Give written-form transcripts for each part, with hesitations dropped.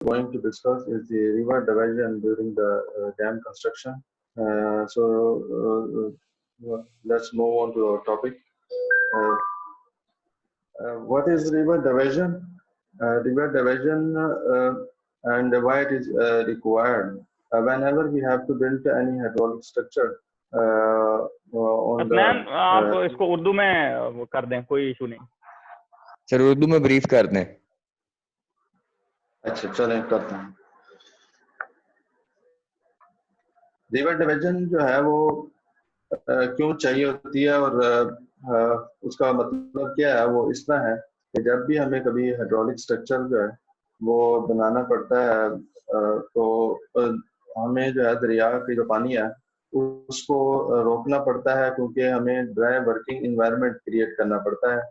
going to discuss is the river diversion during the dam construction. Let's move on to our topic. What is river diversion? River diversion and why it is required. Whenever we have to build any hydraulic structure on the आप इसको उर्दू में कर दें, कोई issue नहीं sir, Urdu में brief कर दें। अच्छा चलें करते हैं। रिवर डिवीजन जो है वो क्यों चाहिए होती है और उसका मतलब क्या है, वो इस तरह है कि जब भी हमें कभी हाइड्रोलिक स्ट्रक्चर जो है वो बनाना पड़ता है तो हमें जो है दरिया की जो पानी है उसको रोकना पड़ता है, क्योंकि हमें ड्राई वर्किंग इन्वायरमेंट क्रिएट करना पड़ता है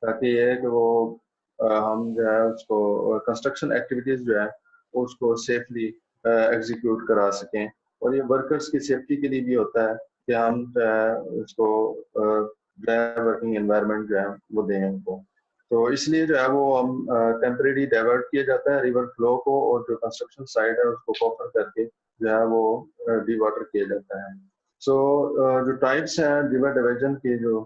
ताकि ये कि वो हम जो है उसको कंस्ट्रक्शन एक्टिविटीज जो है उसको सेफली एग्जीक्यूट करा सकें। और ये वर्कर्स की सेफ्टी के लिए भी होता है कि हम उसको ड्राई वर्किंग एनवायरनमेंट जो है वो दें उनको। तो इसलिए जो है वो हम टेम्परेरी डाइवर्ट किया जाता है रिवर फ्लो को, और जो कंस्ट्रक्शन साइट है उसको कवर करके जो है वो डी वाटर किया जाता है। सो जो टाइप्स हैं रिवर डिवीजन के, जो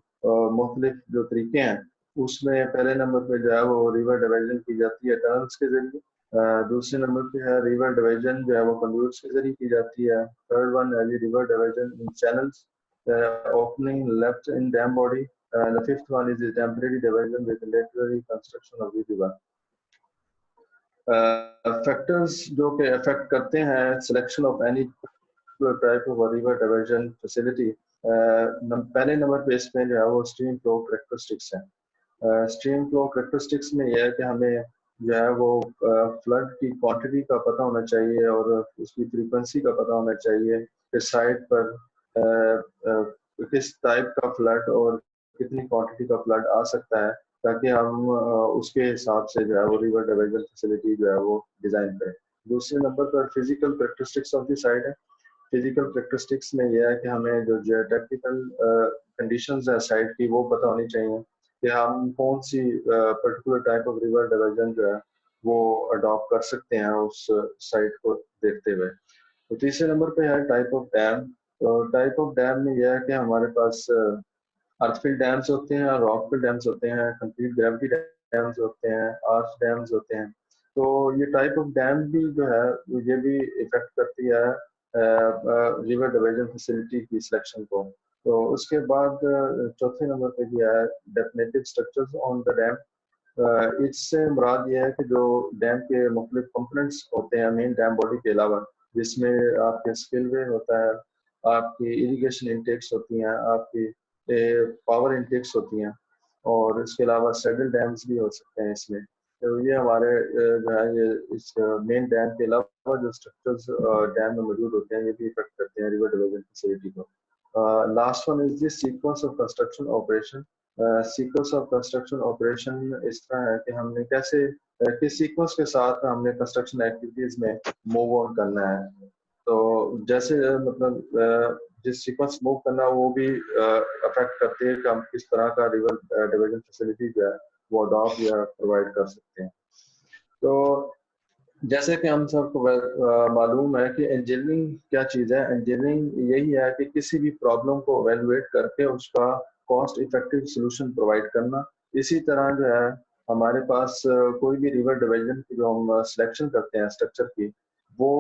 मुख्तलिफ जो तरीके हैं, उसमें पहले नंबर पे जो है वो रिवर डिवीजन की जाती है टनल्स के जरिए। दूसरे नंबर पे है रिवर डिवीजन जो है वो कंड्यूट्स के जरिए की जाती है। थर्ड वन है river division in channels opening left in dam body. The fifth one is the temporary diversion with laterally construction of the river. Factors जो के affect करते हैं selection of any type of river diversion facility. पहले number पे इसमें जो है वो stream flow characteristics है। stream flow characteristics में यह है कि हमें जो है वो फ्लड की क्वांटिटी का पता होना चाहिए और उसकी फ्रीक्वेंसी का पता होना चाहिए कि साइट पर किस टाइप का फ्लड और कितनी क्वांटिटी का फ्लड आ सकता है, ताकि हम उसके हिसाब से जो है वो रिवर डिवीजन फैसिलिटी जो है वो डिजाइन करें। दूसरे नंबर पर physical characteristics of the site है। फिजिकल कैरेक्टरिस्टिक्स में यह है कि हमें जो जियोटेक्निकल कंडीशंस है साइट की वो पता होनी चाहिए कि हम कौन सी particular type of river division जो है वो अडॉप्ट कर सकते हैं उस साइट को देखते हुए। तो तीसरे नंबर पे है टाइप ऑफ डैम। तो टाइप ऑफ डैम में यह है कि हमारे पास अर्थफिल डैम्स होते हैं, रॉकफिल डैम्स होते हैं, कंक्रीट ग्रेविटी डैम्स होते हैं, आर्च डैम्स होते हैं। तो ये टाइप ऑफ डैम भी जो है ये भी इफेक्ट करती है रिवर डिवीजन फैसिलिटी की सिलेक्शन को। तो उसके बाद चौथे नंबर पे भी है definitive structures on the dam. इससे मुराद ये है कि जो डैम के मुख्तलिफ कंपोनेंट्स होते हैं मेन डैम बॉडी के अलावा, जिसमें आपके स्पिलवे होता है, आपकी इरिगेशन इंटेक्स होती हैं, आपकी पावर इंटेक्स होती हैं, और इसके अलावा सेडल डैम्स भी हो सकते हैं इसमें। तो ये हमारे जो है ये इस मेन डैम के अलावा जो स्ट्रक्चर्स डैम में मौजूद होते हैं ये भी इफेक्ट करते हैं रिवर डिवीजन फैसिलिटी को। Last one is the sequence of construction operation. Sequence of construction operation इस तरह है कि हमने कैसे किस सीक्वेंस के साथ हमने कंस्ट्रक्शन एक्टिविटीज में मूव ऑन करना है। तो जैसे मतलब जिस सीक्वेंस मूव करना वो भी अफेक्ट करते हैं कि हम किस तरह का रिवर डिवीजन फैसिलिटी जो है वो अडॉप्ट या प्रोवाइड कर सकते हैं। तो जैसे कि हम सबको मालूम है कि इंजीनियरिंग क्या चीज़ है। इंजीनियरिंग यही है कि किसी भी प्रॉब्लम को एवेलुएट करके उसका कॉस्ट इफेक्टिव सोल्यूशन प्रोवाइड करना। इसी तरह जो है हमारे पास कोई भी रिवर डिवीजन की जो हम सिलेक्शन करते हैं स्ट्रक्चर की, वो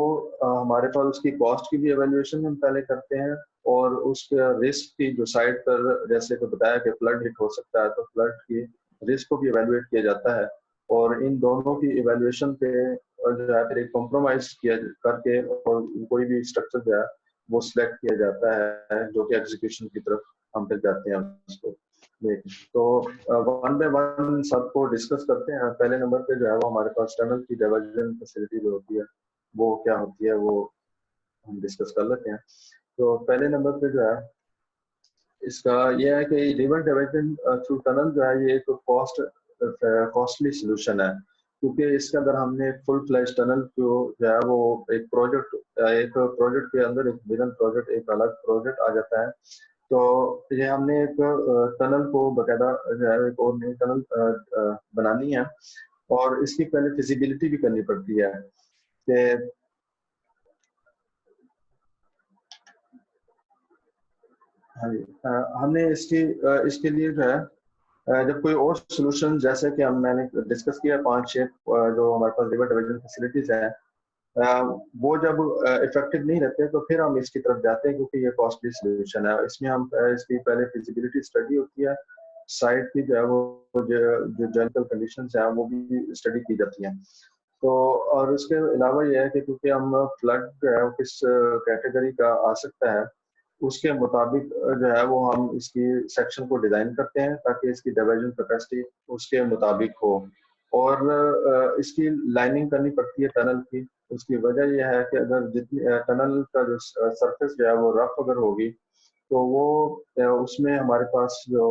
हमारे पास उसकी कॉस्ट की भी एवेल्युएशन हम पहले करते हैं, और उसके रिस्क की जो साइड पर जैसे तो बताया कि फ्लड हिट हो सकता है तो फ्लड की रिस्क को भी एवेल्युएट किया जाता है, और इन दोनों की एवेल्युएशन पे जो है फिर एक कॉम्प्रोमाइज किया करके और कोई भी स्ट्रक्चर जो है वो सिलेक्ट किया जाता है जो कि एग्जीक्यूशन की तरफ हम फिर जाते हैं उसको। तो वन बाय वन सबको डिस्कस करते हैं। पहले नंबर पे जो है वो हमारे पास टनल की डिवीजन फैसिलिटी जो होती है वो क्या होती है वो हम डिस्कस कर लेते हैं। तो पहले नंबर पे जो है इसका यह है कि रिवर डिवीजन थ्रू टनल जो है ये एक कॉस्टली सोल्यूशन है, क्योंकि इसके अंदर हमने फुल फ्लैश टनल जो है वो एक प्रोजेक्ट के अंदर एक बिगन प्रोजेक्ट एक अलग प्रोजेक्ट आ जाता है। तो ये हमने एक टनल को बकायदा जो है एक और नई टनल बनानी है, और इसकी पहले फिजिबिलिटी भी करनी पड़ती है। कि हाँ जी, हमने इसके लिए जो है जब कोई और सोल्यूशन, जैसे कि मैंने डिस्कस किया 5-6 जो हमारे पास रिवर डिवीजन फैसिलिटीज है, वो जब इफेक्टिव नहीं रहते तो फिर हम इसकी तरफ जाते हैं, क्योंकि ये कॉस्टली सोल्यूशन है। इसमें हम इसकी पहले फिजिबिलिटी स्टडी होती है, साइट की जो है वो जो जनरल कंडीशंस है वो भी स्टडी की जाती हैं। तो और उसके अलावा ये है कि क्योंकि हम फ्लड जो है वो किस कैटेगरी का आ सकता है, उसके मुताबिक जो है वो हम इसकी सेक्शन को डिजाइन करते हैं ताकि इसकी डिवीजन कैपेसिटी उसके मुताबिक हो। और इसकी लाइनिंग करनी पड़ती है टनल की। उसकी वजह यह है कि अगर जितनी टनल का जो सरफेस जो है वो रफ अगर होगी, तो वो उसमें हमारे पास जो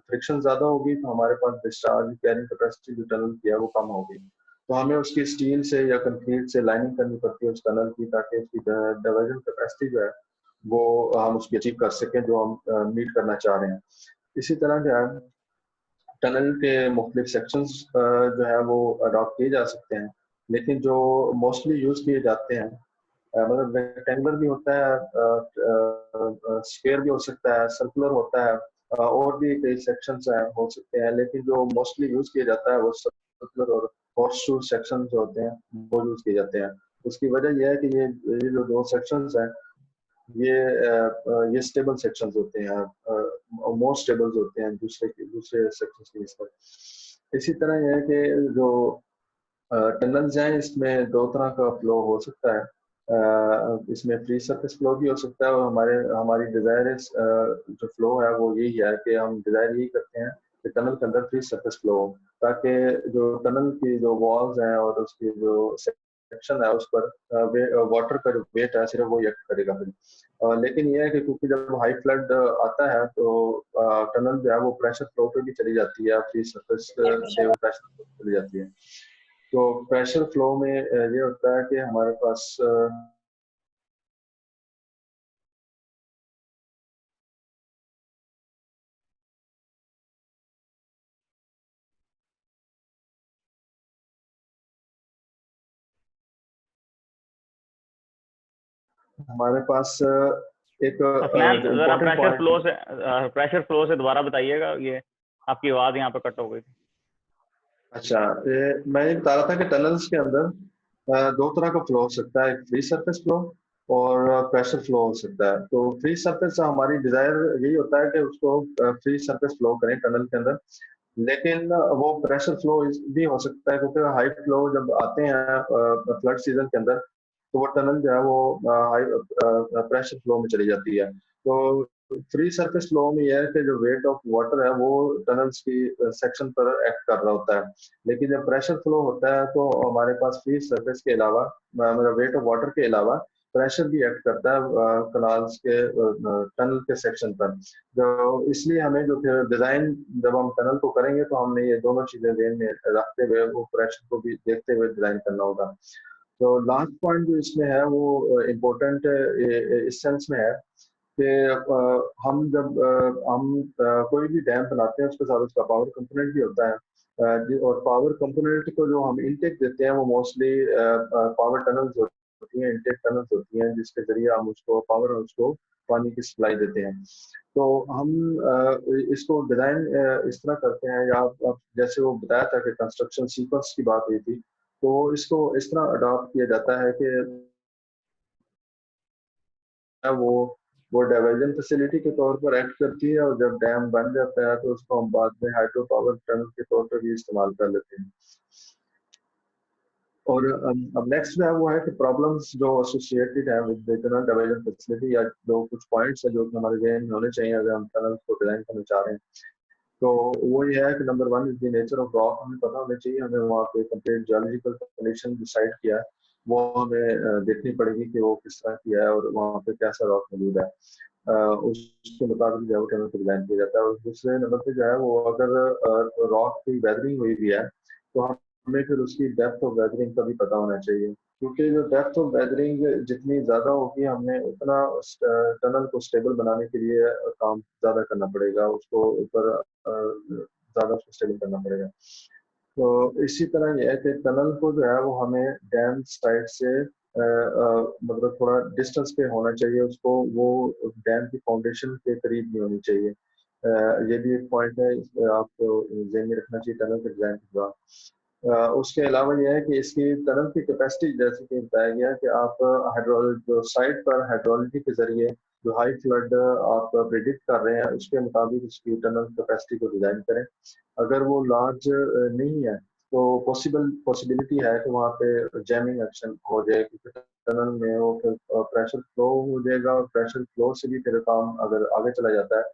फ्रिक्शन ज्यादा होगी, तो हमारे पास डिस्चार्ज कैरिंग कैपेसिटी जो टनल की है वो कम होगी। तो हमें उसकी स्टील से या कंक्रीट से लाइनिंग करनी पड़ती है उस टनल की, ताकि उसकी डिवीजन कैपेसिटी जो है वो हम उसकी अचीव कर सकें जो हम मीट करना चाह रहे हैं। इसी तरह जो है टनल के मुख्तलिफ सेक्शंस जो है वो अडॉप्ट किए जा सकते हैं, लेकिन जो मोस्टली यूज किए जाते हैं, मतलब रेक्टेंगुलर भी होता है, स्क्वायर भी हो सकता है, सर्कुलर होता है, और भी कई सेक्शंस हो सकते हैं, लेकिन जो मोस्टली यूज किया जाता है वो सर्कुलर और हॉर्स सेक्शन जो होते हैं वो यूज किए जाते हैं। उसकी वजह यह है कि ये जो दो सेक्शंस हैं, ये स्टेबल सेक्शंस होते हैं, मोर स्टेबल होते हैं दूसरे सेक्शंस के नस्बत। इसी तरह यह है कि जो टनल्स हैं, इसमें दो तरह का फ्लो हो सकता है। इसमें फ्री सरफेस फ्लो भी हो सकता है, और हमारी डिजायर जो फ्लो है वो यही है कि हम डिजायर यही करते हैं कि टनल के अंदर फ्री सरफेस फ्लो हो, ताकि जो टनल की जो वॉल्स हैं और उसकी जो सेक्शन है उस पर वाटर का जो वेट है सिर्फ वो एक्ट करेगा फिर। लेकिन यह है कि क्योंकि जब हाई फ्लड आता है तो टनल जो है वो प्रेशर फ्लो पे भी चली जाती है, फ्री सरफेस से वो प्रेशर फ्लो चली जाती है। तो प्रेशर फ्लो में ये होता है कि हमारे पास हमारे पास एक हसनैन जरा इम्पोर्टेंट पॉइंट। प्रेशर फ्लो से दोबारा बताइएगा, ये आपकी आवाज यहाँ पे कट हो गई थी। अच्छा, मैं ये बता रहा था कि टनल्स के अंदर दो तरह का फ्लो हो सकता है, एक फ्री सरफेस फ्लो और प्रेशर फ्लो हो सकता है। तो फ्री सरफेस हमारी डिजायर यही होता है कि उसको फ्री सरफेस फ्लो करें टनल के अंदर, लेकिन वो प्रेशर फ्लो भी हो सकता है, क्योंकि हाई फ्लो जब आते हैं फ्लड सीजन के अंदर, तो वो टनल जो है वो हाई प्रेशर फ्लो में चली जाती है। तो फ्री सरफेस फ्लो में यह है कि जो वेट ऑफ वाटर है वो टनल्स की सेक्शन पर एक्ट कर रहा होता है, लेकिन जब प्रेशर फ्लो होता है तो हमारे पास फ्री सरफेस के अलावा, मतलब वेट ऑफ वाटर के अलावा, प्रेशर भी एक्ट करता है कनाल्स के टनल के सेक्शन पर। जो इसलिए हमें जो फिर डिजाइन जब हम टनल को करेंगे तो हमने ये दोनों चीजें ध्यान में रखते हुए वो प्रेशर को भी देखते हुए डिजाइन करना होगा। तो लास्ट पॉइंट जो इसमें है वो इम्पोर्टेंट इस सेंस में है कि हम जब कोई भी डैम बनाते हैं उसके साथ उसका पावर कंपोनेंट भी होता है, और पावर कंपोनेंट को जो हम इनटेक देते हैं वो मोस्टली पावर टनल्स होती हैं, इनटेक टनल्स होती हैं, जिसके जरिए हम उसको पावर उसको पानी की सप्लाई देते हैं। तो हम इसको डिजाइन इस तरह करते हैं, या जैसे वो बताया था कि कंस्ट्रक्शन सीक्वेंस की बात हुई थी, तो इसको इस तरह अडॉप्ट किया जाता है कि वो वो डाइवर्जन फैसिलिटी के तौर पर एक्ट करती है, और जब डैम बन जाता है तो उसको हम बाद में हाइड्रो पावर टनल के तौर पर भी इस्तेमाल कर लेते हैं। और अब नेक्स्ट जो है वो है कि प्रॉब्लम्स जो एसोसिएटेड है विद रीजनल डाइवर्जन फैसिलिटी, या जो कुछ पॉइंट्स है जो कि हमारे जहन में होने चाहिए अगर हम टनल को डिजाइन करना चाह रहे हैं। तो वो ये है कि number one is the nature of rock, हमें पता होना चाहिए, हमें वहाँ पे कंप्लीट जियोलॉजिकल कंडीशन डिसाइड किया है, वो हमें देखनी पड़ेगी कि वो किस तरह की है और वहाँ पे कैसा रॉक मौजूद है। उसके मुताबिक जो है वो टनल को डिजाइन किया जाता है। और दूसरे नंबर पे जो है वो अगर रॉक की वेदरिंग हुई भी है तो हमें फिर उसकी डेप्थ ऑफ वेदरिंग का भी पता होना चाहिए, क्योंकि जो डेप्थ ऑफ वेदरिंग जितनी ज्यादा होगी हमें उतना टनल को स्टेबल बनाने के लिए काम ज्यादा करना पड़ेगा, उसको ऊपर ज्यादा उसको स्टेबल करना पड़ेगा। तो इसी तरह यह है कि टनल को जो है वो हमें डैम साइड से मतलब थोड़ा डिस्टेंस पे होना चाहिए उसको, वो डैम की फाउंडेशन के करीब नहीं होनी चाहिए। ये भी एक पॉइंट है, आपको ध्यान में रखना चाहिए टनल के डिजाइन के दौरान। उसके अलावा यह है कि इसकी टनल की कैपेसिटी जैसे कि बताया गया कि आप जो साइट पर हाइड्रोलॉजी के जरिए जो हाई फ्लड आप प्रिडिक्ट कर रहे हैं उसके मुताबिक उसकी टनल कैपेसिटी को डिजाइन करें। अगर वो लार्ज नहीं है तो पॉसिबिलिटी है कि वहाँ पे जैमिंग एक्शन हो जाए, क्योंकि टनल में वो फिर प्रेशर फ्लो हो जाएगा और प्रेशर फ्लो से भी फिर काम अगर आगे चला जाता है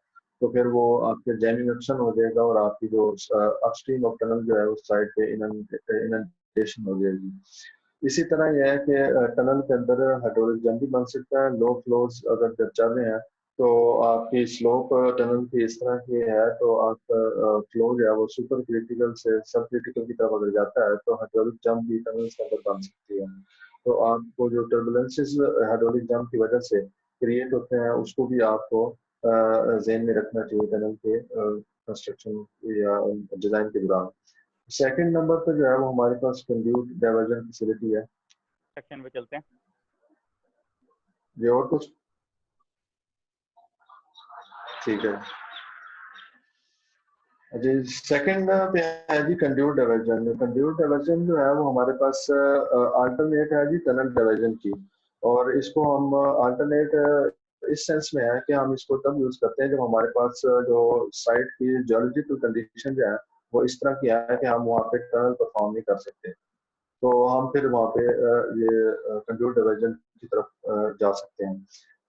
तो फिर वो आपके जैमिंग एक्शन हो जाएगा और आपकी जो अपस्ट्रीम ऑफ टनल जो है उस साइड पे इनंडेशन हो जाएगी। इसी तरह यह है कि टनल के अंदर हाइड्रोलिक जम भी बन सकता है। लो फ्लोज अगर जब चल रहे हैं तो आपकी स्लोप टनल की इस तरह की है तो आपका फ्लो जो है वो सुपर क्रिटिकल से सब क्रिटिकल की तरफ अगर जाता है तो हाइड्रोलिक जम भी टनल के अंदर बन सकती है। तो आपको जो टर्बुलेंसेस हाइड्रोलिक जम की वजह से क्रिएट होते हैं उसको भी आपको ज़हन में रखना चाहिए टनल के कंस्ट्रक्शन या डिजाइन के दौरान। सेकंड नंबर पर जो है वो हमारे पास कंड्यूट डाइवर्जन फैसिलिटी है। सेक्शन पे चलते हैं। ये और कुछ ठीक है जी। सेकंड पे है जी कंड्यूट डाइवर्जन। कंड्यूट डाइवर्जन जो है वो हमारे पास अल्टरनेट है जी टनल डाइवर्जन की, और इसको हम अल्टरनेट इस सेंस में है कि हम इसको तब यूज करते हैं जब हमारे पास जो साइट की जियोलॉजिकल कंडीशन जो है वो इस तरह की है कि हम वहाँ पे टनल परफॉर्म नहीं कर सकते, तो हम फिर वहाँ पे ये कंट्रोल डिवीजन की तरफ जा सकते हैं।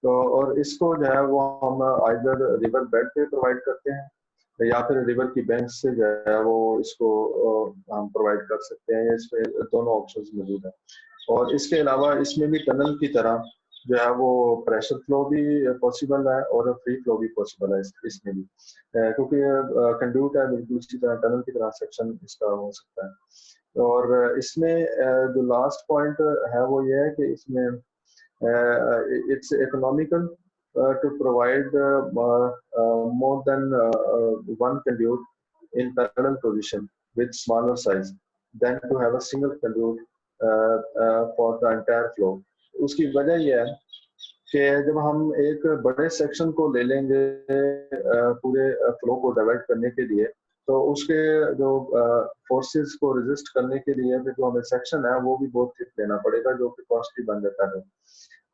तो और इसको जो है वो हम आइदर रिवर बेड पे प्रोवाइड करते हैं या फिर रिवर की बैंक से जो है वो इसको हम प्रोवाइड कर सकते हैं। इसमें दोनों ऑप्शंस मौजूद हैं। और इसके अलावा इसमें भी टनल की तरह जो है वो प्रेशर फ्लो भी पॉसिबल है और फ्री फ्लो भी पॉसिबल है इसमें भी, क्योंकि कंड्यूट है बिल्कुल इसी तरह टनल की तरह सेक्शन इसका हो सकता है। और इसमें जो लास्ट पॉइंट है वो ये है कि इसमें it's economical to provide more than one conduit in parallel position with smaller size than to have a single conduit for the entire flow। उसकी वजह यह है कि जब हम एक बड़े सेक्शन को ले लेंगे पूरे फ्लो को डाइवर्ट करने के लिए, तो उसके जो फोर्सेस को रेजिस्ट करने के लिए फिर जो हमें सेक्शन है वो भी बहुत थिक लेना पड़ेगा, जो कि कॉस्टली बन जाता है।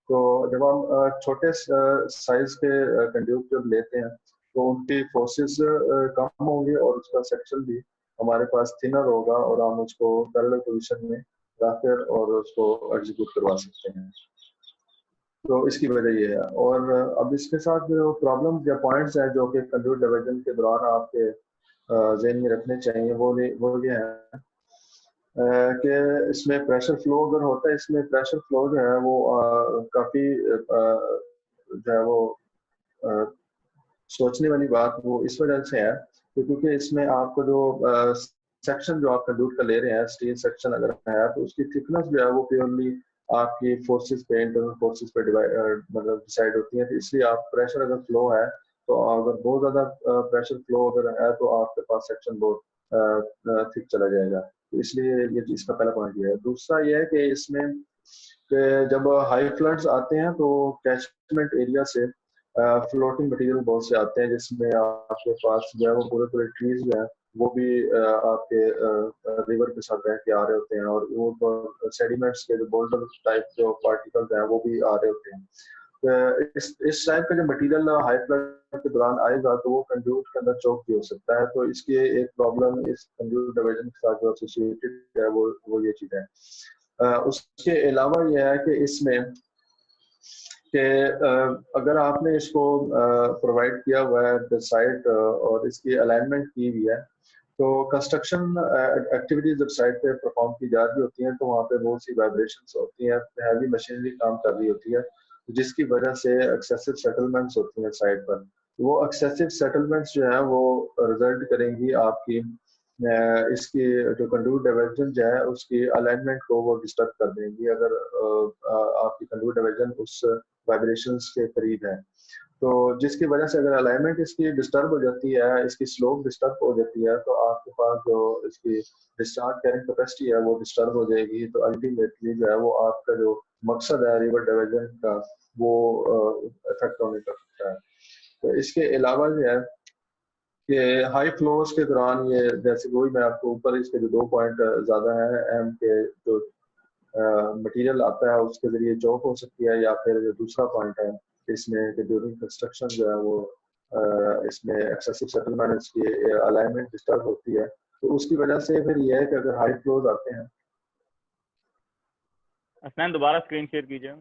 तो जब हम छोटे साइज के कंड्यूट जब लेते हैं तो उनकी फोर्सेस कम होंगे और उसका सेक्शन भी हमारे पास थिनर होगा और हम उसको पैरेलल पोजीशन में रखकर और उसको एग्जीक्यूट करवा सकते हैं। तो इसकी वजह ये है। और अब इसके साथ जो प्रॉब्लम या पॉइंट्स हैं जो कि कंट्रोल डिवीजन के दौरान आपके ज़हन में रखने चाहिए वो ये है कि इसमें प्रेशर फ्लो अगर होता है, इसमें प्रेशर फ्लो जो है वो काफ़ी जो है वो अ, सोचने वाली बात वो इस वजह से है कि क्योंकि इसमें आपको जो सेक्शन जो आप कंड्यूट का ले रहे हैं स्टील सेक्शन अगर है तो उसकी थिकनेस जो है वो प्योरली आपकी फोर्सेस पे इंटरनल फोर्सेस पे मतलब डिसाइड होती है। तो इसलिए आप प्रेशर अगर फ्लो है तो अगर बहुत ज़्यादा प्रेशर फ्लो अगर है तो आपके पास सेक्शन बहुत थिक चला जाएगा। तो इसलिए ये इसका पहला पॉइंट ये है। दूसरा ये है कि इसमें कि जब हाई फ्लड्स आते हैं तो कैचमेंट एरिया से फ्लोटिंग मटेरियल बहुत से आते हैं, जिसमें आपके पास जो है वो पूरे पूरे ट्रीज जो है वो भी आपके रिवर के साथ बह के आ रहे होते हैं और वो सेडिमेंट्स के जो बोल्डर टाइप जो पार्टिकल्स हैं वो भी आ रहे होते हैं। इस टाइप का जो मटेरियल हाई फ्लड के दौरान आएगा तो वो कंड्यूट के अंदर चौक भी हो सकता है। तो इसकी एक प्रॉब्लम इस कंड्यूट डिवीजन के साथ जो एसोसिएटेड है वो ये चीज़ है। उसके अलावा यह है कि इसमें कि अगर आपने इसको प्रोवाइड किया हुआ है द साइट और इसकी अलाइनमेंट की हुई है तो कंस्ट्रक्शन एक्टिविटीज जब साइट पे परफॉर्म की जा रही होती हैं तो वहाँ पे बहुत सी वाइब्रेशंस होती हैं, हैवी मशीनरी काम कर रही होती है जिसकी वजह से एक्सेसिव सेटलमेंट्स होती हैं साइट पर। वो एक्सेसिव सेटलमेंट्स जो है वो रिजल्ट करेंगी आपकी इसकी जो कंड्यूट डाइवर्जन जो है उसकी अलाइनमेंट को वो डिस्टर्ब कर देंगी अगर आपकी कंड्यूट डाइवर्जन उस वाइब्रेशंस के करीब है। तो जिसकी वजह से अगर अलाइनमेंट इसकी डिस्टर्ब हो जाती है, इसकी स्लोप डिस्टर्ब हो जाती है, तो आपके पास जो इसकी डिस्चार्ज कैरिंग कैपेसिटी है वो डिस्टर्ब हो जाएगी। तो अल्टीमेटली जो है वो आपका जो मकसद है रिवर डाइवर्जन का वो इफेक्ट होने का सकता है। तो इसके अलावा जो है कि हाई फ्लोज के दौरान ये जैसे वही मैं आपको ऊपर इसके जो 2 पॉइंट ज्यादा है अहम के जो मटेरियल आता है उसके जरिए चौक हो सकती है, या फिर जो दूसरा पॉइंट है इसमें कि ड्यूरिंग कंस्ट्रक्शन जो है वो इसमें एक्सेसिव सेटलमेंट इसकी अलाइनमेंट डिस्टर्ब होती है। तो उसकी वजह से फिर यह है कि अगर हाई फ्लोज आते हैं, असलैन दोबारा स्क्रीन शेयर कीजिए।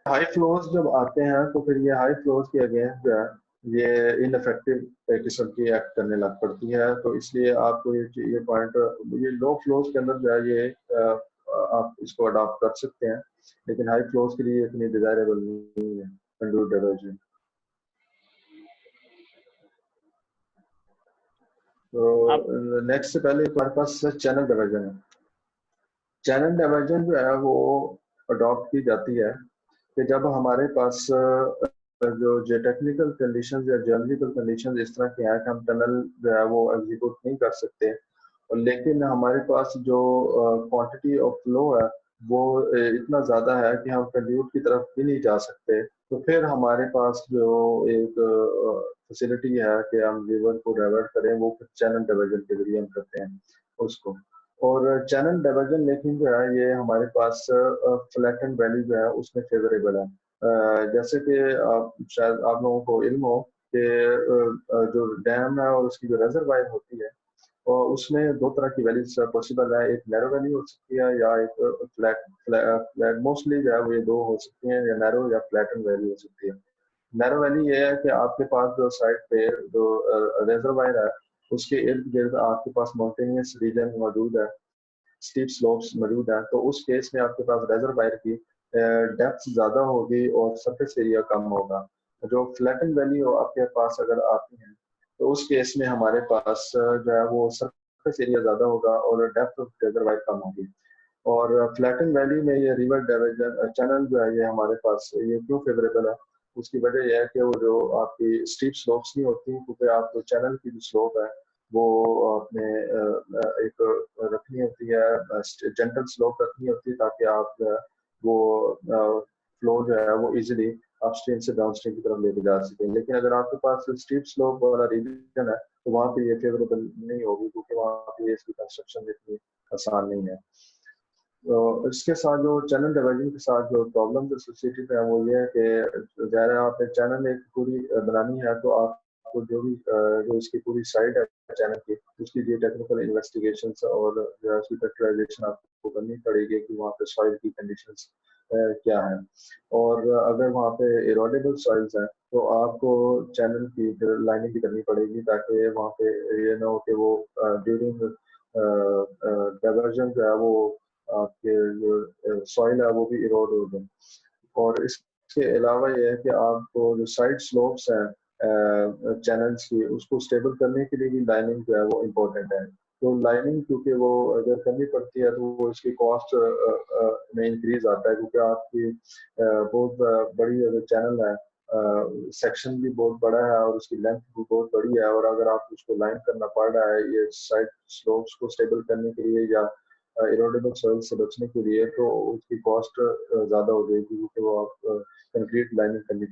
हाई फ्लोज जब आते हैं तो फिर ये हाई फ्लोज के अगेंस्ट जो है ये इनफेक्टिव किस्म की एक्ट करने लग पड़ती है। तो इसलिए आपको ये पॉइंट ये लो फ्लोज के अंदर जो है ये आप इसको अडॉप्ट कर सकते हैं, लेकिन हाई फ्लोज के लिए इतनी डिजायरेबल नहीं है कंडूट डाइवर्जन। तो नेक्स्ट से पहले हमारे पास चैनल डाइवर्जन है। चैनल डाइवर्जन जो है वो अडॉप्ट की जाती है कि जब हमारे पास जो टेक्निकल कंडीशंस या ज्योमेट्रिकल कंडीशंस इस तरह के हैं कि हम टनल जो है वो एग्जीक्यूट नहीं कर सकते, और लेकिन हमारे पास जो क्वांटिटी ऑफ फ्लो है वो इतना ज़्यादा है कि हम कंड्यूट की तरफ भी नहीं जा सकते। तो फिर हमारे पास जो एक फैसिलिटी है कि हम रिवर को डाइवर्ट करें, वो फिर चैनल डाइवर्जन के जरिए हम करते हैं उसको। और चैनल डाइवर्जन लेकिन जो है ये हमारे पास फ्लैटेंड वैली जो है उसमें फेवरेबल है। जैसे कि आप शायद आप लोगों को इल्म हो कि जो डैम है और उसकी जो रिजर्वायर होती है और उसमें दो तरह की वैलीज पॉसिबल है, एक नैरो वैली हो सकती है या एक फ्लैट मोस्टली जो है वो ये दो हो सकती हैं, या नैरो या फ्लैटन वैली हो सकती है। नैरो वैली ये है कि आपके पास जो साइड पे जो रिजर्वायर है उसके इर्द गिर्द आपके पास माउंटेनियस रीजन मौजूद है, स्टीप स्लोप्स मौजूद है। तो उस केस में आपके पास रिजर्वायर की डेप्थ ज्यादा होगी और सरफेस एरिया कम होगा। जो फ्लैटन वैली हो आपके पास अगर आती है तो उस केस में हमारे पास जो है वो सरफेस एरिया ज्यादा होगा और डेप्थ ऑफ रिजर्वायर कम होगी। और फ्लैटन वैली में ये रिवर डाइवर्जन चैनल जो है ये हमारे पास ये क्यों फेवरेबल है, उसकी वजह यह है कि वो जो आपकी स्टीप स्लोप्स नहीं होती, क्योंकि आपको चैनल की जो स्लोप है वो आपने एक रखनी होती है, जेंटल स्लोप रखनी होती है ताकि आप वो फ्लो जो है वो इजीली अपस्ट्रीम से डाउनस्ट्रीम की तरफ लेके जा सकें। लेकिन अगर आपके पास स्टीप स्लोप वाला रीजन है तो वहाँ पे ये फेवरेबल नहीं होगी, क्योंकि वहाँ पे इसकी कंस्ट्रक्शन इतनी आसान नहीं है। तो इसके साथ जो चैनल डाइवर्जन के साथ जो प्रॉब्लम एसोसिएटेड है वो ये है कि ज़ाहिर है आपने चैनल एक पूरी बनानी है तो आपको जो भी जो इसकी पूरी साइड है चैनल की उसकी जो टेक्निकल इन्वेस्टिगेशन और जो है उसकी फैक्टराइजेशन आपको करनी पड़ेगी कि वहाँ पे सॉइल की कंडीशंस क्या है। और अगर वहाँ पे इरोडेबल सॉइल्स हैं तो आपको चैनल की लाइनिंग भी करनी पड़ेगी ताकि वहाँ पे ये ना हो कि वो ड्यूरिंग डाइवर्जन जो है वो आपके जो सॉइल है वो भी इरोड हो जाए। और इसके अलावा ये है कि आपको जो साइड स्लोप्स हैं चैनल्स की उसको स्टेबल करने के लिए भी लाइनिंग जो है वो इम्पोर्टेंट है। तो लाइनिंग क्योंकि वो अगर करनी पड़ती है तो वो इसकी कॉस्ट में इंक्रीज आता है, क्योंकि आपकी बहुत बड़ी अगर चैनल है सेक्शन भी बहुत बड़ा है और उसकी लेंथ भी बहुत बड़ी है, और अगर आप उसको लाइन करना पड़ रहा है ये साइड स्लोप्स को स्टेबल करने के लिए या इरोडेबल सॉइल से बचने के लिए, तो उसकी कॉस्ट ज़्यादा हो जाएगी क्योंकि वो आप कंक्रीट लाइनिंग करनी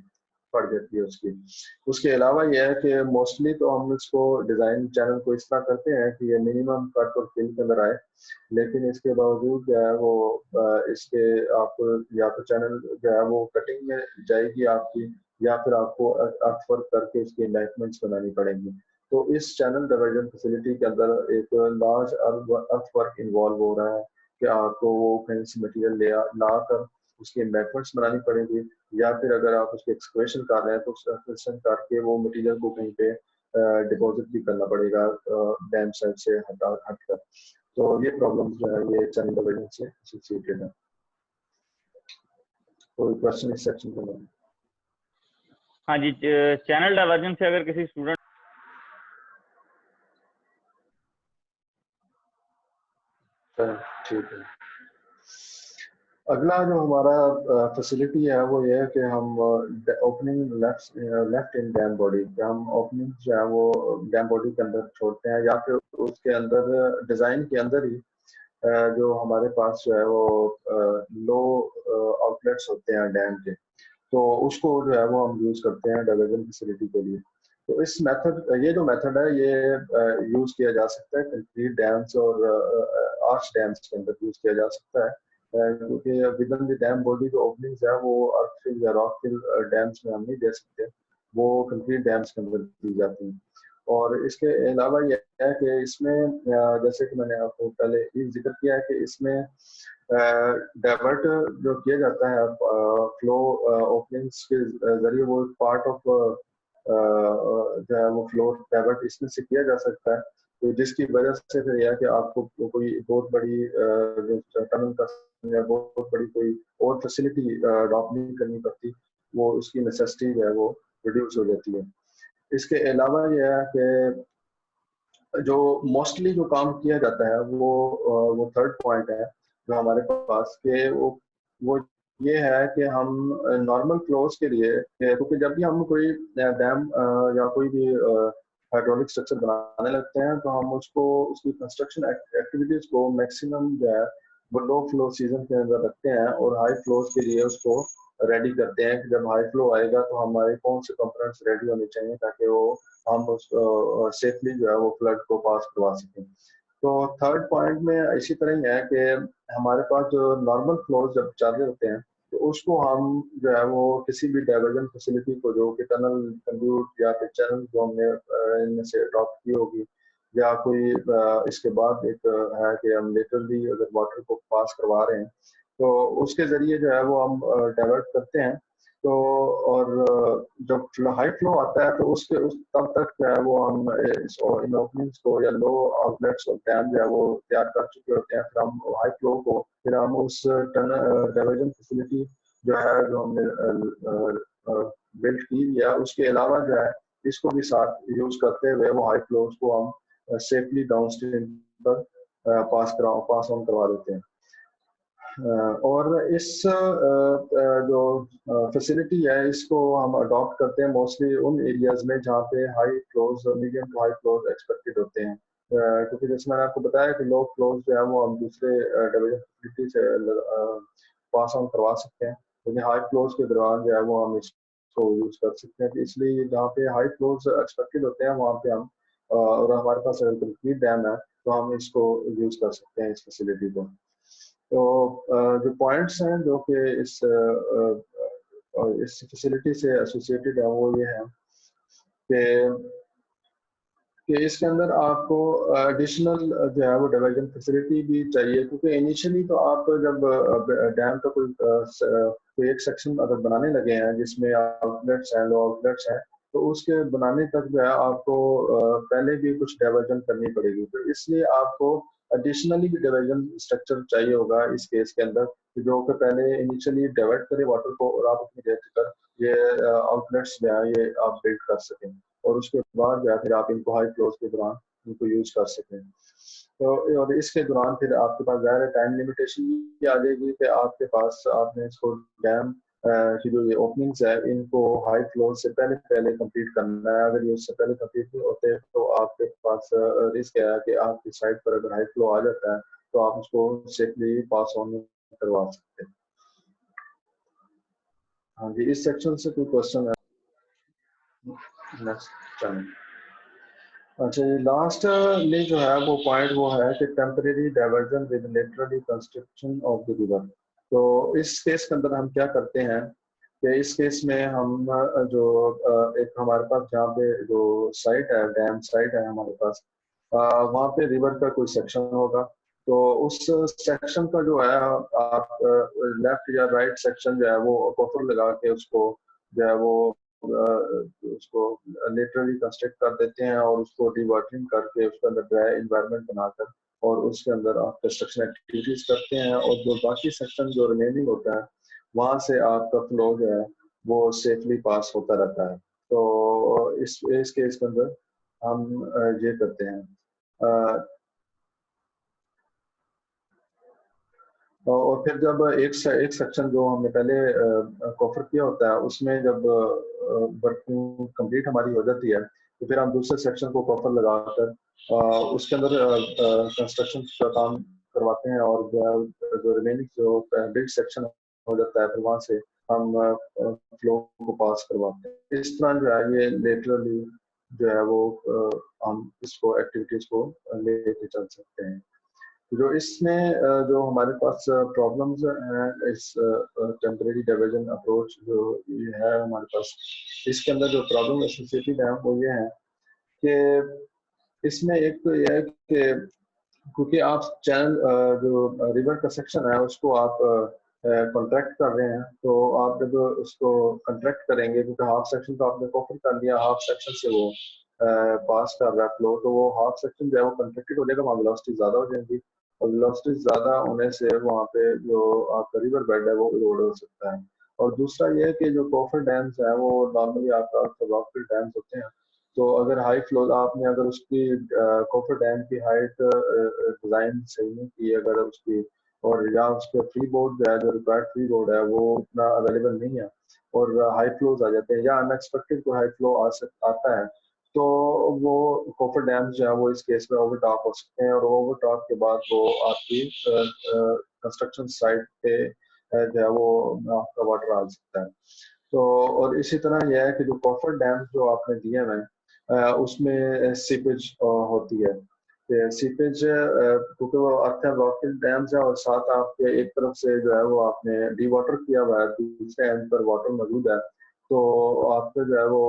पड़ जाती है उसकी। उसके अलावा यह है कि मोस्टली तो हम इसको डिज़ाइन चैनल को इस तरह करते हैं कि ये मिनिमम कट और फिल के अंदर आए, लेकिन इसके बावजूद जो है वो इसके आप या तो चैनल जो है वो कटिंग में जाएगी आपकी, या फिर आपको अर्थवर्क करके उसकी एम्बैंकमेंट्स बनानी पड़ेंगी। तो इस चैनल डाइवर्जन फैसिलिटी के अंदर एक लार्ज अर्थवर्क इन्वॉल्व हो रहा है कि आपको वो कहीं से मटेरियल ला कर उसकी एम्बैंकमेंट्स बनानी पड़ेगी, या फिर अगर आप उसकी एक्सकवेशन कर रहे हैं तो एक्सकवेशन करके वो मटेरियल को कहीं पे डिपॉजिट भी करना पड़ेगा डैम साइड से हटकर। तो ये प्रॉब्लम जो है ये चैनल डाइवर्जन से एसोसिएटेड है। कोई क्वेश्चन इस सेक्शन के अंदर? हाँ जी, चैनल डाइवर्जन से अगर किसी स्टूडेंट ठीक है। अगला जो हमारा फैसिलिटी है वो ये है कि हम opening left in dam body, हम ओपनिंग जो है वो डैम बॉडी के अंदर छोड़ते हैं, या फिर उसके अंदर डिज़ाइन के अंदर ही जो हमारे पास जो है वो लो आउटलेट्स होते हैं डैम के, तो उसको जो है वो हम यूज़ करते हैं डाइवर्जन फैसिलिटी के लिए। तो इस मेथड, ये जो मेथड है ये यूज़ किया जा सकता है कंक्रीट डैम्स और आर्च डैम्स के अंदर यूज़ किया जा सकता है, क्योंकि with in the dam body जो ओपनिंग्स है वो अर्थ फिल या रॉक फिल डैम्स में हम नहीं दे सकते, वो कंक्रीट डैम्स के अंदर दी जाती हैं। और इसके अलावा ये है कि इसमें जैसे कि मैंने आपको पहले ये जिक्र किया है कि इसमें डाइवर्ट जो किया जाता है फ्लो ओपनिंग्स के जरिए, वो पार्ट ऑफ जो है वो फ्लो डाइवर्ट इसमें से किया जा सकता है, तो जिसकी वजह से फिर यह है कि आपको कोई बहुत बड़ी टनल का या बहुत बड़ी कोई और फैसिलिटी अडॉप्ट नहीं करनी पड़ती, वो उसकी नेसेसिटी जो है वो रिड्यूस हो जाती है। इसके अलावा यह है कि जो मोस्टली जो काम किया जाता है वो थर्ड पॉइंट है जो हमारे पास के वो ये है कि हम नॉर्मल फ्लोज के लिए, क्योंकि जब भी हम कोई डैम या कोई भी हाइड्रोलिक स्ट्रक्चर बनाने लगते हैं तो हम उसको उसकी कंस्ट्रक्शन एक्टिविटीज को मैक्सिमम जो है वो लो फ्लो सीजन के अंदर रखते हैं, और हाई फ्लोज के लिए उसको रेडी करते हैं कि जब हाई फ्लो आएगा तो हमारे कौन से कंपोनेंट्स रेडी होने चाहिए ताकि वो हम उस सेफली जो है वो फ्लड को पास करवा सकें। तो थर्ड पॉइंट में इसी तरह ही है कि हमारे पास जो नॉर्मल फ्लोज जब चल रहे होते हैं तो उसको हम जो है वो किसी भी डाइवर्जन फैसिलिटी को, जो कि टनल कंड्यूट या फिर चैनल जो हमने इनमें से अडॉप्ट की होगी, या कोई इसके बाद एक है कि हम लेटरली अगर वाटर को पास करवा रहे हैं तो उसके जरिए जो है वो हम डाइवर्ट करते हैं। तो और जब हाई फ्लो आता है तो उसके उस तब तक जो है वो हम इन ओपनिंग्स को या लो आउटलेट्स और डैम जो है वो तैयार कर चुके होते हैं, फिर हम हाई फ्लो को फिर हम उस डाइवर्जन फैसिलिटी जो है जो हमने बिल्ड की या उसके अलावा जो है इसको भी साथ यूज करते हुए वो हाई फ्लोज को हम सेफली डाउन स्ट्रीम पर पास ऑन करवा देते हैं। और इस जो फैसिलिटी है इसको हम अडॉप्ट करते हैं मोस्टली उन एरियाज में जहाँ पे high flows, medium to high flows expected होते हैं, क्योंकि जैसे मैंने आपको बताया कि लो फ्लोज जो है वो हम दूसरे डिवीजन फैसिलिटी से पास ऑन करवा सकते हैं, लेकिन हाई फ्लोज के दौरान जो है वो हम इसको यूज कर सकते हैं। तो इसलिए जहाँ पे हाई फ्लोज एक्सपेक्टेड होते हैं वहाँ पे हम और हमारे पास अगर कंक्रीट डैम है तो हम इसको यूज कर सकते हैं इस फैसिलिटी को। तो जो पॉइंट्स हैं जो कि इस फैसिलिटी से एसोसिएटेड है वो ये है कि इसके अंदर आपको एडिशनल जो है वो डिवीजन फैसिलिटी भी चाहिए, क्योंकि इनिशियली तो आप जब डैम का कोई एक सेक्शन अगर बनाने लगे हैं जिसमें आउटलेट्स हैं, लो आउटलेट्स हैं, तो उसके बनाने तक जो है आपको पहले भी कुछ डाइवर्जन करनी पड़ेगी, तो इसलिए आपको एडिशनली भी डिवीजन स्ट्रक्चर चाहिए होगा इस केस के अंदर, जो कि पहले इनिशियली डाइवर्ट करे वाटर को और आप अपनी जगह कर ये आउटलेट्स जो है ये आप बिल्ड कर सकें, और उसके बाद जो है फिर आप इनको हाई फ्लोज के दौरान इनको यूज कर सकें। तो और इसके दौरान फिर आपके पास ज़्यादा टाइम लिमिटेशन भी आ जाएगी कि आपके पास आपने इसको डैम की जो ये ओपनिंग्स है इनको हाई फ्लो से पहले पहले कंप्लीट करना है। अगर ये उससे पहले कंप्लीट नहीं होते तो आपके पास रिस्क है कि आपकी साइड पर अगर हाई फ्लो आ जाता है तो आप उसको सेफली पास ऑन करवा सकते हैं। हाँ जी, इस सेक्शन से कोई क्वेश्चन है? नेक्स्ट चलें। अच्छा, ये लास्ट में जो है वो पॉइंट वो है कि temporary diversion with laterally construction of the river. तो इस केस के अंदर हम क्या करते हैं कि इस केस में हम जो एक हमारे पास जहाँ पे जो साइट है, डैम साइट है हमारे पास, वहाँ पे रिवर का कोई सेक्शन होगा, तो उस सेक्शन का जो है आप लेफ्ट या राइट सेक्शन जो है वो कोफर लगा के उसको जो है वो उसको लिटरली कंस्ट्रक्ट कर देते हैं और उसको डिवर्टिंग करके उसके अंदर ड्राई इन्वायरमेंट बनाकर और उसके अंदर आप कंस्ट्रक्शन एक्टिविटीज करते हैं, और जो बाकी सेक्शन जो रिमेनिंग होता है वहां से आपका फ्लो जो है वो सेफली पास होता रहता है। तो इस केस के अंदर हम ये करते हैं। और फिर जब एक सेक्शन जो हमने पहले कवर किया होता है उसमें जब वर्किंग कंप्लीट हमारी हो जाती है तो फिर हम दूसरे सेक्शन को कवर लगाकर उसके अंदर कंस्ट्रक्शन का काम करवाते हैं और जो रिमेनिंग जो बिल्ड सेक्शन हो जाता है फिर वहाँ से हम फ्लो को पास करवाते हैं। इस तरह जो है ये लेटरली जो है वो हम इसको एक्टिविटीज को लेके चल सकते हैं। जो इसमें जो हमारे पास प्रॉब्लम्स हैं इस टेम्परेरी डिवीजन अप्रोच जो ये है हमारे पास, इसके अंदर जो प्रॉब्लम एसोसिएटेड है वो ये है कि इसमें एक तो यह है कि क्योंकि आप चैनल जो रिवर का सेक्शन है उसको आप कॉन्ट्रैक्ट कर रहे हैं, तो आप जब उसको कॉन्ट्रैक्ट करेंगे क्योंकि हाफ सेक्शन तो आपने कवर कर लिया, हाफ सेक्शन से वो पास कर रहा है फ्लो, तो वो हाफ सेक्शन जो है वो कॉन्ट्रैक्टेड हो जाएगा, वहाँ वेलोसिटी ज़्यादा हो जाएगी और वेलोसिटी ज़्यादा होने से वहाँ पे जो आपका रिवर बेड है वो इरोड हो सकता है। और दूसरा ये है कि जो कोफर डैम्स है वो नॉर्मली आपका रॉकफिल डैम्स होते हैं, तो अगर हाई फ्लो आपने अगर उसकी कोफर डैम की हाइट डिज़ाइन सही नहीं की अगर उसकी, और या उसके फ्री बोर्ड जो है जो रिक्वायर्ड फ्री बोर्ड है वो उतना अवेलेबल नहीं है और हाई फ्लोज आ जाते हैं या अनएक्सपेक्टेड कोई हाई फ्लो आता है, तो वो कोफर डैम्स जो है वो इस केस में ओवरटॉप हो सकते हैं और ओवरटॉप के बाद वो आपकी कंस्ट्रक्शन साइट पे जो है वो आपका वाटर आ सकता है। तो और इसी तरह यह है कि जो कोफर डैम जो आपने दिए हैं उसमें सीपेज होती है, सीपेज क्योंकि वो अर्थन रॉकफिल डैम्स है और साथ आपके एक तरफ से जो है वो आपने डी वाटर किया हुआ है, दूसरे एंड पर वाटर मौजूद है, तो आपके जो है वो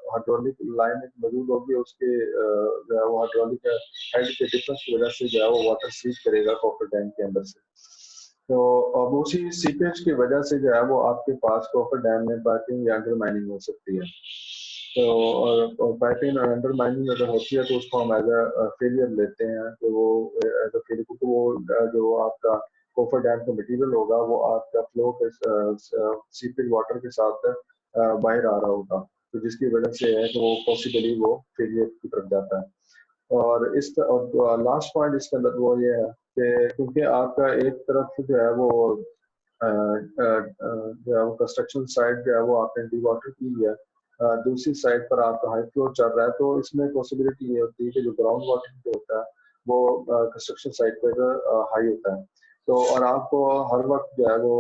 हाइड्रोलिक लाइन एक मौजूद होगी, उसके जो है वो हाइड्रोलिक हेड के डिफरेंस की वजह से जो है वो वाटर सीप करेगा कॉफर डैम के अंदर से। तो अब उसी सीपेज की वजह से जो है वो आपके पास कॉफर डैम में पाइपिंग या अंडर माइनिंग हो सकती है। तो और पाइपिंग और अंडर माइनिंग अगर होती है तो उसको हम एज अ फेलियर लेते हैं, तो वो एज अ फेलियर, क्योंकि वो जो आपका कोफर डैम का मटेरियल होगा वो आपका फ्लो के सीपेज वाटर के साथ बाहर आ रहा होगा, तो जिसकी वजह से है कि वो पॉसिबली वो फेलियर की तरफ जाता है। और इस और लास्ट पॉइंट इसके अंदर वो ये है कि क्योंकि आपका एक तरफ जो है वो जो है वो कंस्ट्रक्शन साइड जो है वो आपने डी वाटर की है, दूसरी साइड पर आपका हाई फ्लो चल रहा है, तो इसमें पॉसिबिलिटी ये होती है कि जो ग्राउंड वाटर जो होता है वो कंस्ट्रक्शन साइड पर हाई होता है, तो और आपको हर वक्त जो है वो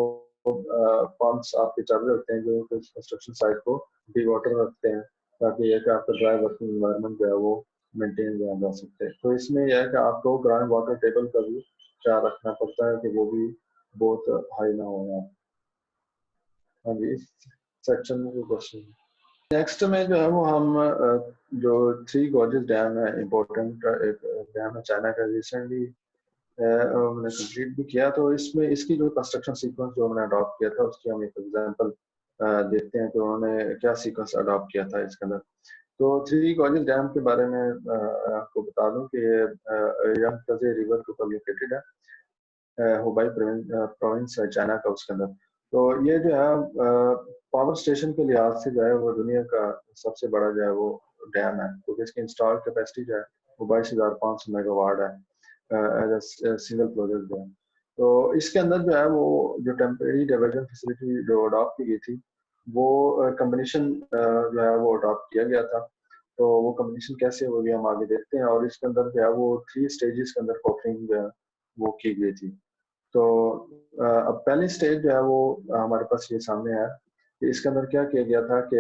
पंप्स आपके चल रहे होते हैं जो कंस्ट्रक्शन साइट को डी वाटर रखते हैं, ताकि यह कि आपका ड्राई वर्किंग इन्वायरमेंट जो है वो मेंटेन किया जा सकते हैं। तो इसमें यह है कि आपको ग्राउंड वाटर टेबल का भी ख्याल रखना पड़ता है कि वो भी बहुत हाई ना हो यहाँ। हाँ जी, इस सेक्शन में क्वेश्चन नेक्स्ट में जो है वो हम जो थ्री गॉर्जेस डैम है, इम्पोर्टेंट एक डैम है चाइना का, रिसेंटली मैंने कंप्लीट भी किया, तो इसमें इसकी जो कंस्ट्रक्शन सीक्वेंस जो हमने अडॉप्ट किया था उसकी हम एक एग्जांपल देखते हैं कि उन्होंने क्या सीक्वेंस अडॉप्ट किया था इसके अंदर। तो थ्री गॉर्जेस डैम के बारे में आपको बता दूं कि यंगतजे रिवर के ऊपर लोकेटेड है, हुबाई प्रोविंस है चाइना का उसके अंदर। तो ये जो है पावर स्टेशन के लिहाज से जो है वो दुनिया का सबसे बड़ा जो है वो डैम है, क्योंकि इसकी इंस्टॉल कैपेसिटी जो है वो 22,500 मेगावाट है एज अ सिंगल प्रोजेक्ट जो है। तो इसके अंदर जो है वो जो टेम्परेरी डाइवर्जन फैसिलिटी जो अडॉप्ट की गई थी वो कम्बिनेशन जो है वो अडॉप्ट किया गया था। तो वो कम्बिनेशन कैसे होगी हम आगे देखते हैं, और इसके अंदर जो है वो 3 स्टेजेस के अंदर कॉपरिंग जो है वो की गई थी। तो अब पहली स्टेज जो है वो हमारे पास ये सामने है कि इसके अंदर क्या किया गया था कि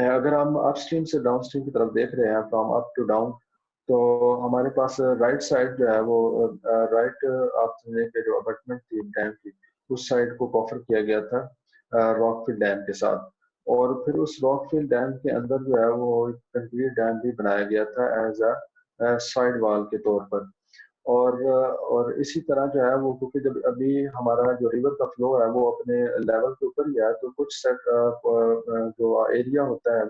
अगर हम अपस्ट्रीम से डाउनस्ट्रीम की तरफ देख रहे हैं फ्रॉम अप टू डाउन, तो हमारे पास राइट साइड जो है वो राइट आप समझे कि जो अबटमेंट थी डैम की उस साइड को कॉफर किया गया था रॉकफिल डैम के साथ, और फिर उस रॉकफिल डैम के अंदर जो है वो कंक्रीट डैम भी बनाया गया था एज अ साइड वॉल के तौर पर। और इसी तरह जो है वो क्योंकि जब अभी हमारा जो रिवर का फ्लो है वो अपने लेवल के ऊपर ही है, तो कुछ सेट जो एरिया होता है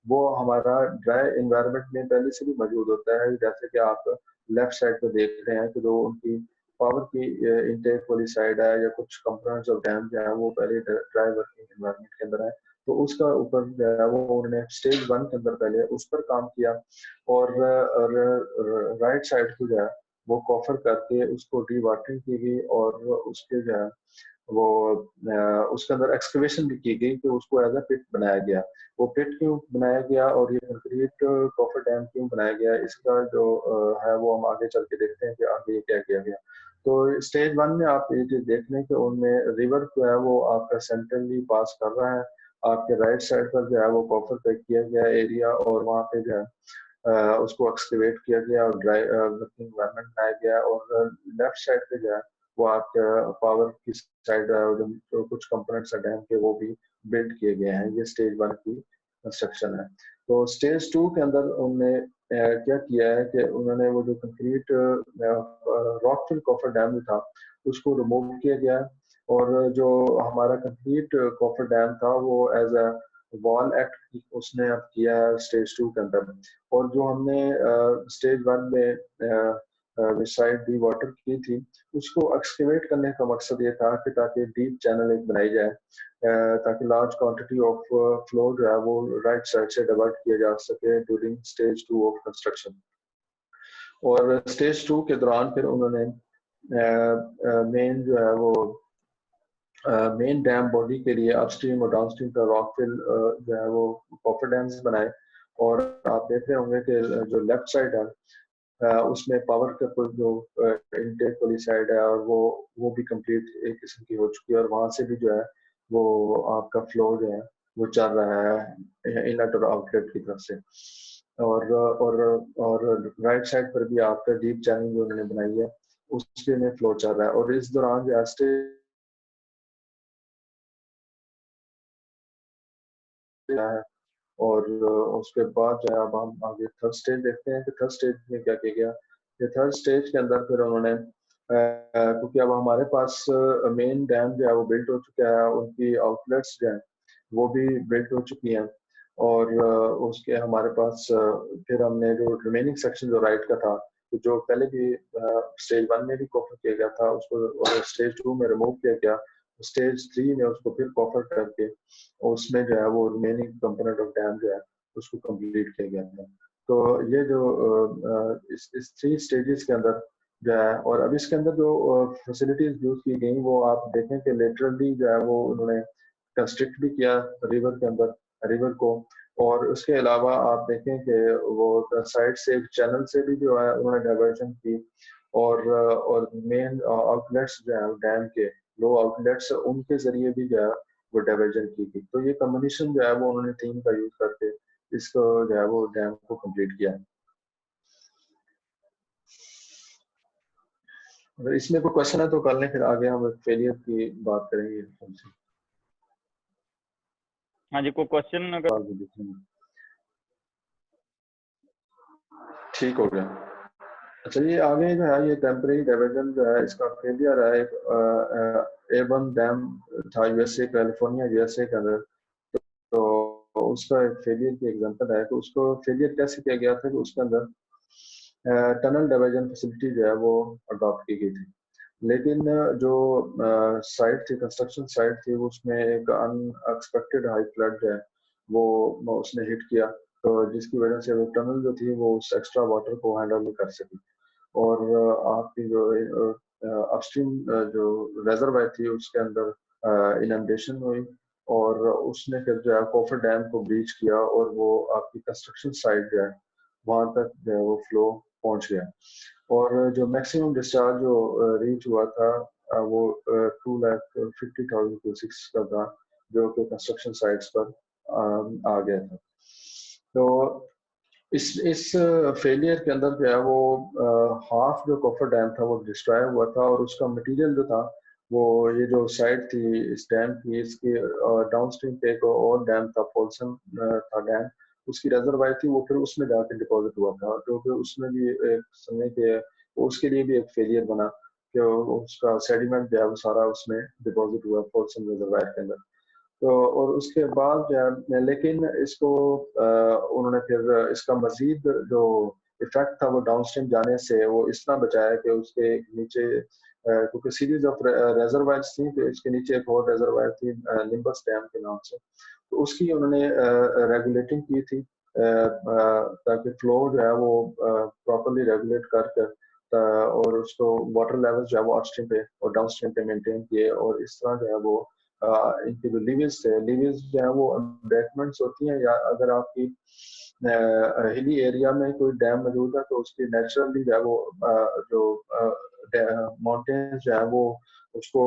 वो हमारा ड्राई इन्वायरमेंट में पहले से भी मौजूद होता है, जैसे कि आप लेफ्ट साइड पे देख रहे हैं कि जो उनकी पावर की इनटेक वाली साइड है या कुछ कंपोनेंट्स ऑफ डैम जो है वो पहले ड्राई वर्किंग इन्वायरमेंट के अंदर है, तो उसका ऊपर जो है वो उन्होंने स्टेज 1 के अंदर पहले उस पर काम किया, और राइट साइड को जो है वो कॉफर करके उसको डी वाटरिंग की गई और उसके जो है वो उसके अंदर एक्सकवेशन भी की गई कि उसको एज अ पिट बनाया गया। वो पिट क्यों बनाया गया और ये कंक्रीट कॉफर डैम क्यों बनाया गया, इसका जो है वो हम आगे चल के देखते हैं कि आगे ये क्या किया गया। तो स्टेज 1 में आप ये चीज देख लें कि उनमें रिवर जो है वो आपका सेंट्रली पास कर रहा है। आपके राइट साइड पर जो है वो कॉफर पे किया गया एरिया और वहाँ पे जो है उसको एक्सकवेट किया गया और ड्राई वर्किंग एनवायरनमेंट बनाया गया। और लेफ्ट साइड पे जो है वो आपका पावर की साइड जो कुछ कंपोनेंट्स है डैम के वो भी बिल्ड किए गए हैं। ये स्टेज 1 की कंस्ट्रक्शन है। तो स्टेज 2 के अंदर उन्होंने क्या किया है कि उन्होंने वो जो कंक्रीट रॉकफिल कॉफर डैम था उसको रिमूव किया गया और जो हमारा कंक्रीट कॉफर डैम था वो एज अ वॉल एक्ट उसने अब किया है स्टेज 2 के अंदर। और जो हमने स्टेज 1 में साइड डी वाटर की थी उसको एक्सकेवेट करने का मकसद ये था कि ताकि डीप चैनल एक बनाई जाए ताकि लार्ज क्वांटिटी ऑफ फ्लो जो है वो राइट साइड से डाइवर्ट किया जा सके ड्यूरिंग स्टेज 2 ऑफ कंस्ट्रक्शन। और स्टेज 2 के दौरान फिर उन्होंने मेन जो है वो मेन डैम बॉडी के लिए अपस्ट्रीम और डाउनस्ट्रीम का रॉकफिल जो है वो कॉफर डैम्स बनाए। और आप देख रहे होंगे कि जो लेफ्ट साइड है उसमें पावर का जो इनटेक वाली साइड है और वो भी कंप्लीट एक किस्म की हो चुकी है और वहां से भी जो है वो आपका फ्लो जो है वो चल रहा है इनलेट और आउटलेट की तरफ से। और राइट साइड पर भी आपका डीप चैनल जो उन्होंने बनाई है उसके में फ्लो चल रहा है। और इस दौरान जो है और उसके बाद जो है अब हम आगे थर्ड स्टेज देखते हैं कि थर्ड स्टेज में क्या किया गया। ये थर्ड स्टेज के अंदर फिर उन्होंने क्योंकि अब हमारे पास मेन डैम जो है वो बिल्ट हो चुका है, उनकी आउटलेट्स जो है वो भी बिल्ट हो चुकी हैं और उसके हमारे पास फिर हमने जो रिमेनिंग सेक्शन जो राइट का था तो जो पहले भी स्टेज 1 में भी कवर किया गया था उसको स्टेज 2 में रिमूव किया गया, स्टेज 3 में उसको फिर कवर करके और उसमें जो है वो रिमेनिंग कंपोनेंट ऑफ डैम जो है उसको कंप्लीट किया गया था। तो ये जो इस 3 स्टेजेस के अंदर जो है और अब इसके अंदर जो फैसिलिटीज यूज की गई वो आप देखें कि लेटरली जो है वो उन्होंने कंस्ट्रक्ट भी किया रिवर के अंदर रिवर को। और उसके अलावा आप देखें कि वो साइड से एक चैनल से भी जो है उन्होंने डाइवर्जन की और मेन आउटलेट्स जो है डैम के लो आउटलेट्स उनके जरिए भी जो है वो डाइवर्जन की थी। तो ये कम्बिनेशन जो है वो उन्होंने टीम का यूज करके इसको जो है वो डैम को कंप्लीट किया। अगर इसमें कोई क्वेश्चन है तो कर लें, फिर आगे हम फेलियर की बात करेंगे। हाँ जी, कोई क्वेश्चन अगर ठीक हो गया। अच्छा ये आगे जो है ये टेम्परेरी डाइवर्जन जो है इसका फेलियर है एक एबन डैम था यूएसए कैलिफोर्निया यूएसए के अंदर। तो उसका एक फेलियर की एग्जांपल है कि उसको फेलियर कैसे किया गया था कि उसके अंदर टनल डाइवर्जन फैसिलिटी जो है वो अडॉप्ट की गई थी लेकिन जो साइट थी कंस्ट्रक्शन साइट थी उसमें एक अनएक्सपेक्टेड हाई फ्लड जो है वो उसने हिट किया तो जिसकी वजह से वो टनल जो थी वो उस एक्स्ट्रा वाटर को हैंडल नहीं कर सकी। और आपकी जो अपस्ट्रीम जो रेजरवायर थी उसके अंदर इनंडेशन हुई और उसने फिर जो है कॉफर डैम को ब्रीच किया और वो आपकी कंस्ट्रक्शन साइट जो है वहां तक जो है वो फ्लो पहुंच गया। और जो मैक्सिमम डिस्चार्ज जो रीच हुआ था वो 2,50,000 क्यूसिक्स का था जो कि कंस्ट्रक्शन साइट्स पर आ गया था। तो इस फेलियर के अंदर जो है वो हाफ जो कॉफर डैम था वो डिस्ट्रॉय हुआ था और उसका मटेरियल जो था वो ये जो साइड थी इस डैम की इसके डाउनस्ट्रीम पे एक और डैम था फोल्सन था डैम उसकी रिजर्वायर थी वो फिर उसमें जाकर डिपॉजिट हुआ था जो कि उसमें भी एक समय के उसके लिए भी एक फेलियर बना कि उसका सेडिमेंट जो है वो सारा उसमें डिपॉजिट हुआ फोल्सन रिजर्वायर के अंदर। तो और उसके बाद जो है लेकिन इसको उन्होंने फिर इसका मजीद जो इफेक्ट था वो डाउनस्ट्रीम जाने से वो इस तरह बचाया कि उसके नीचे क्योंकि सीरीज ऑफ रेजरवायर्स थी तो इसके नीचे एक और रेजरवायर थी निम्बस डैम के नाम से तो उसकी उन्होंने रेगुलेटिंग की थी ताकि फ्लो जो है वो प्रॉपरली रेगुलेट करके और उसको वाटर लेवल जो है वो अपस्ट्रीम पे और डाउनस्ट्रीम पे मेंटेन किए। और इस तरह जो है वो इनके जो लीवेज थे, लीवेज जो है वो एम्बैंकमेंट्स होती हैं, या अगर आपकी हिली एरिया में कोई डैम मौजूद है तो उसकी नेचुरली जो है वो जो माउंटेन्स जो है वो उसको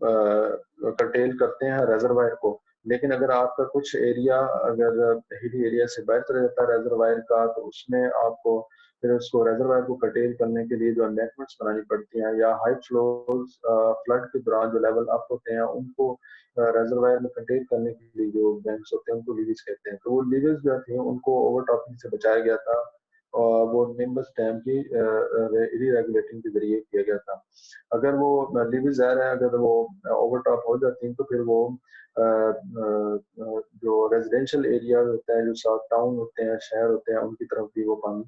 कर्टेल करते हैं रेजरवायर को। लेकिन अगर आपका कुछ एरिया अगर हिली एरिया से बाहर चला जाता है रेजरवायर का, तो उसमें आपको फिर उसको रेजरवायर को कर्टेल करने के लिए जो एम्बैंकमेंट्स बनानी पड़ती हैं, या हाई फ्लोज फ्लड के दौरान जो लेवल अप होते हैं उनको रेजरवायर में कंटेन करने के लिए जो बैंक्स होते हैं उनको लीवेज कहते हैं। तो वो लीवेज जो थे उनको ओवरटॉपिंग से बचाया गया था, और वो निम्बस डैम की रीरेगुलेटिंग के जरिए किया गया था। अगर वो लीवेज ज़ाहिर है अगर वो ओवरटॉप हो जाती हैं तो फिर वो जो रेजिडेंशियल एरिया होता है, जो साउथ टाउन होते हैं, शहर होते हैं, उनकी तरफ भी वो पानी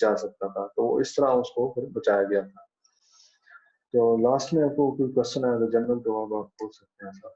जा सकता था। तो इस तरह उसको फिर बचाया गया था। तो लास्ट में आपको कोई क्वेश्चन है जनरल तो आप पूछ सकते हैं सर।